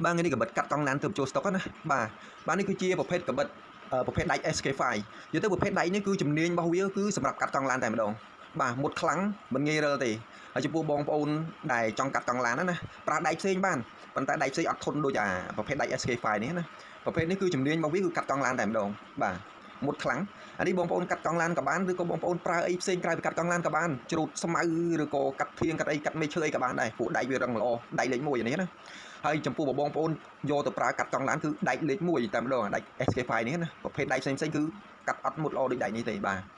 ba ngàyនេះកបិតកាត់កង់ឡានទៅចូល stock ណាបាទនេះគឺជាប្រភេទកបិតប្រភេទដៃ SK5 និយាយទៅប្រភេទដៃនេះគឺជំនាញរបស់វាគឺសម្រាប់កាត់កង់ឡានតែម្ដងបាទមុតខ្លាំងមិនងាយរើទេហើយចំពោះបងប្អូនដែលចង់កាត់កង់ឡានណាប្រើដៃផ្សេងបានប៉ុន្តែដៃផ្សេងអត់ធន់ដូចអាប្រភេទដៃ SK5 នេះណាប្រភេទនេះគឺជំនាញរបស់វាគឺកាត់កង់ឡានតែម្ដងបាទមុតខ្លាំងអានេះបងប្អូនកាត់កង់ឡានក៏បានឬក៏បងប្អូនប្រើអីផ្សេងក្រៅពីកាត់កង់ឡានក៏បានជ្រូតស្មៅឬក៏កាត់ធៀងកាត់អីកាត់មេឈើអីក៏បានដែរពួកដៃវារឹងល្អដៃលេខ1អានេះណាហើយចំពោះបងប្អូនយកទៅប្រើកាត់កង់ឡានគឺដៃលេខ1តែម្ដងដៃ SK5 នេះណាប្រភេទដៃផ្សេងគឺកាត់អត់មុតល្អដូចដៃនេះទេបាទ